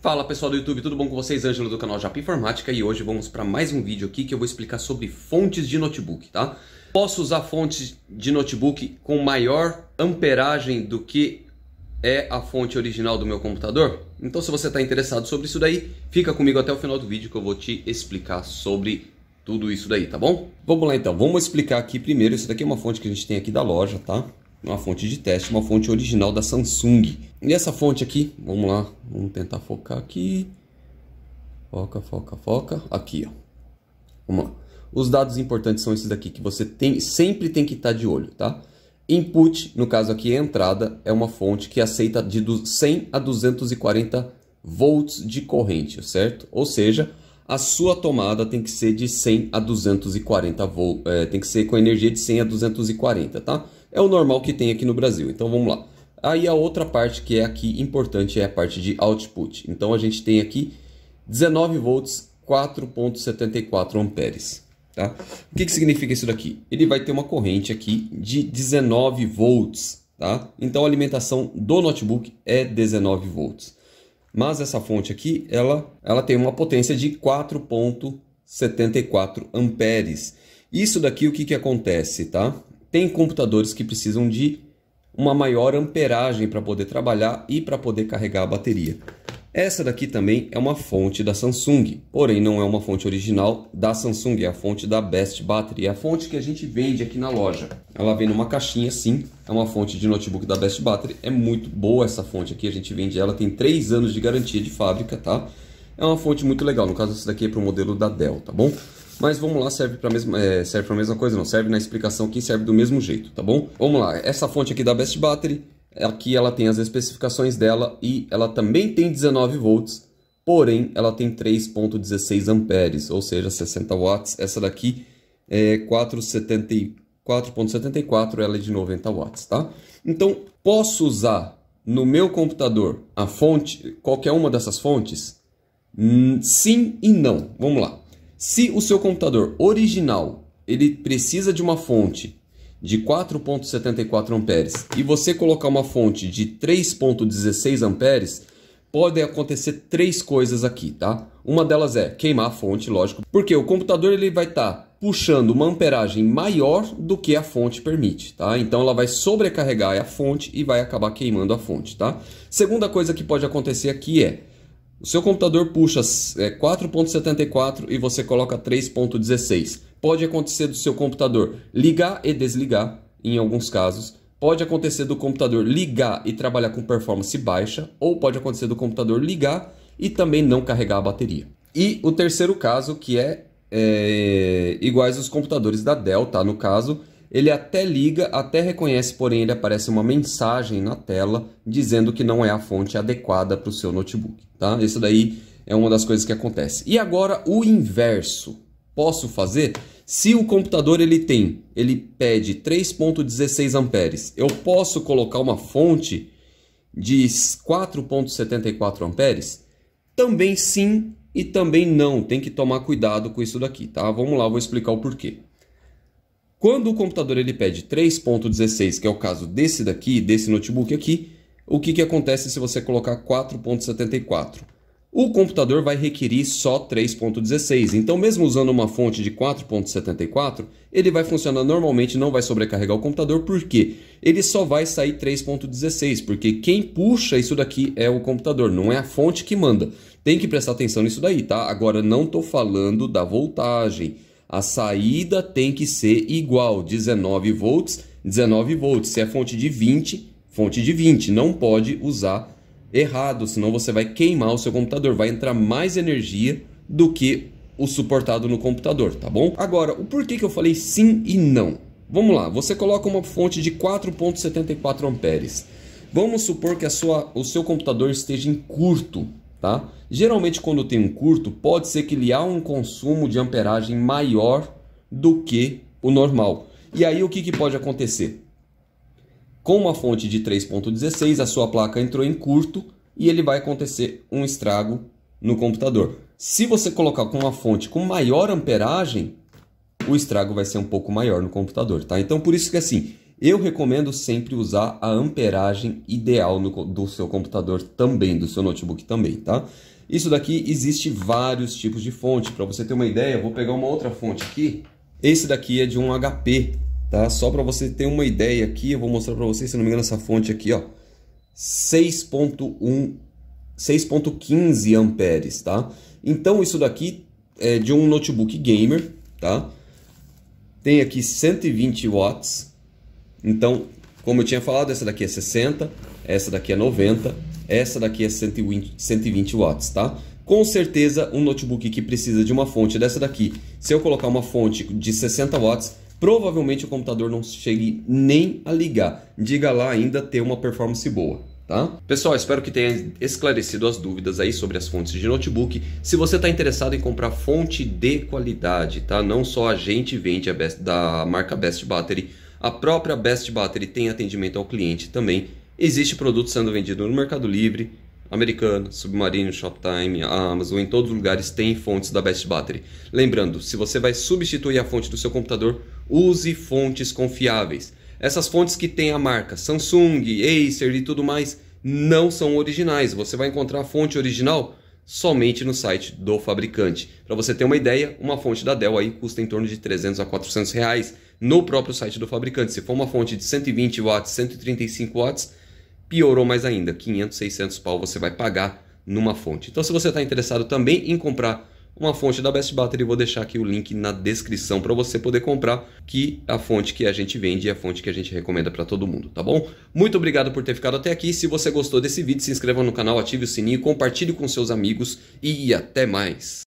Fala pessoal do YouTube, tudo bom com vocês? Ângelo do canal Japa Informática e hoje vamos para mais um vídeo aqui que eu vou explicar sobre fontes de notebook, tá? Posso usar fontes de notebook com maior amperagem do que é a fonte original do meu computador? Então se você está interessado sobre isso daí, fica comigo até o final do vídeo que eu vou te explicar sobre tudo isso daí, tá bom? Vamos lá então, vamos explicar aqui primeiro. Isso daqui é uma fonte que a gente tem aqui da loja, tá? Uma fonte de teste, uma fonte original da Samsung. E essa fonte aqui, vamos lá, vamos tentar focar aqui. Foca, foca, foca. Aqui, ó. Vamos lá. Os dados importantes são esses daqui, que você sempre tem que estar de olho, tá? Input, no caso aqui a entrada, é uma fonte que aceita de 100 a 240 volts de corrente, certo? Ou seja, a sua tomada tem que ser de 100 a 240 volts, tem que ser com energia de 100 a 240, tá? É o normal que tem aqui no Brasil, então vamos lá. Aí a outra parte que é aqui importante é a parte de output. Então a gente tem aqui 19 volts, 4.74 amperes. Tá? O que significa isso daqui? Ele vai ter uma corrente aqui de 19 volts. Tá? Então a alimentação do notebook é 19 volts. Mas essa fonte aqui, ela tem uma potência de 4.74 amperes. Isso daqui o que acontece, tá? Tem computadores que precisam de uma maior amperagem para poder trabalhar e para poder carregar a bateria. Essa daqui também é uma fonte da Samsung, porém não é uma fonte original da Samsung, é a fonte da Best Battery, é a fonte que a gente vende aqui na loja. Ela vem numa caixinha assim, é uma fonte de notebook da Best Battery, é muito boa essa fonte aqui, a gente vende ela, tem 3 anos de garantia de fábrica, tá? É uma fonte muito legal, no caso essa daqui é para o modelo da Dell, tá bom? Mas vamos lá, serve para a mesma coisa, não, serve na explicação aqui, serve do mesmo jeito, tá bom? Vamos lá, essa fonte aqui da Best Battery, aqui ela tem as especificações dela e ela também tem 19 volts, porém ela tem 3.16 amperes, ou seja, 60 watts. Essa daqui é 4.74, ela é de 90 watts, tá? Então, posso usar no meu computador a fonte, qualquer uma dessas fontes? Sim e não, vamos lá. Se o seu computador original ele precisa de uma fonte de 4.74 amperes e você colocar uma fonte de 3.16 amperes, pode acontecer 3 coisas aqui, tá? Uma delas é queimar a fonte, lógico, porque o computador ele vai estar puxando uma amperagem maior do que a fonte permite, tá? Então ela vai sobrecarregar a fonte e vai acabar queimando a fonte, tá? Segunda coisa que pode acontecer aqui é o seu computador puxa 4.74 e você coloca 3.16. Pode acontecer do seu computador ligar e desligar, em alguns casos. Pode acontecer do computador ligar e trabalhar com performance baixa. Ou pode acontecer do computador ligar e também não carregar a bateria. E o terceiro caso, que é iguais aos computadores da Dell, tá? No caso, ele até liga, até reconhece, porém ele aparece uma mensagem na tela dizendo que não é a fonte adequada para o seu notebook, tá? Isso daí é uma das coisas que acontece. E agora o inverso. Posso fazer? Se o computador ele pede 3.16 amperes, eu posso colocar uma fonte de 4.74 amperes? Também sim e também não. Tem que tomar cuidado com isso daqui, tá? Vamos lá, vou explicar o porquê. Quando o computador ele pede 3.16, que é o caso desse daqui, desse notebook aqui, o que acontece se você colocar 4.74? O computador vai requerir só 3.16, então mesmo usando uma fonte de 4.74, ele vai funcionar normalmente, não vai sobrecarregar o computador, porque ele só vai sair 3.16, porque quem puxa isso daqui é o computador, não é a fonte que manda. Tem que prestar atenção nisso daí, tá? Agora não estou falando da voltagem. A saída tem que ser igual, 19 volts, 19 volts. Se é fonte de 20, fonte de 20. Não pode usar errado, senão você vai queimar o seu computador. Vai entrar mais energia do que o suportado no computador, tá bom? Agora, o porquê que eu falei sim e não? Vamos lá, você coloca uma fonte de 4.74 amperes. Vamos supor que o seu computador esteja em curto, tá? Geralmente quando tem um curto, pode ser que ele há um consumo de amperagem maior do que o normal. E aí o que pode acontecer? Com uma fonte de 3.16, a sua placa entrou em curto e ele vai acontecer um estrago no computador. Se você colocar com uma fonte com maior amperagem, o estrago vai ser um pouco maior no computador, tá? Então por isso que assim, Eu recomendo sempre usar a amperagem ideal do seu computador também, do seu notebook também, tá? Isso daqui existe vários tipos de fonte. Para você ter uma ideia, eu vou pegar uma outra fonte aqui. Esse daqui é de um HP, tá? Só para você ter uma ideia aqui, eu vou mostrar para vocês, se não me engano, essa fonte aqui, ó, 6.15 amperes, tá? Então isso daqui é de um notebook gamer, tá? Tem aqui 120 watts. Então, como eu tinha falado, essa daqui é 60, essa daqui é 90, essa daqui é 120 watts, tá? Com certeza, um notebook que precisa de uma fonte dessa daqui, se eu colocar uma fonte de 60 watts, provavelmente o computador não chegue nem a ligar. Diga lá ainda ter uma performance boa, tá? Pessoal, espero que tenha esclarecido as dúvidas aí sobre as fontes de notebook. Se você está interessado em comprar fonte de qualidade, tá? Não só a gente vende da marca Best Battery, a própria Best Battery tem atendimento ao cliente também. Existe produto sendo vendido no Mercado Livre, Americano, Submarino, Shoptime, Amazon, em todos os lugares tem fontes da Best Battery. Lembrando, se você vai substituir a fonte do seu computador, use fontes confiáveis. Essas fontes que tem a marca Samsung, Acer e tudo mais, não são originais. Você vai encontrar a fonte original somente no site do fabricante. Para você ter uma ideia, uma fonte da Dell aí custa em torno de 300 a 400 reais no próprio site do fabricante. Se for uma fonte de 120 watts, 135 watts, piorou mais ainda, 500, 600 pau você vai pagar numa fonte. Então se você está interessado também em comprar uma fonte da Best Battery, eu vou deixar aqui o link na descrição para você poder comprar, que a fonte que a gente vende é a fonte que a gente recomenda para todo mundo, tá bom? Muito obrigado por ter ficado até aqui. Se você gostou desse vídeo, se inscreva no canal, ative o sininho, compartilhe com seus amigos e até mais!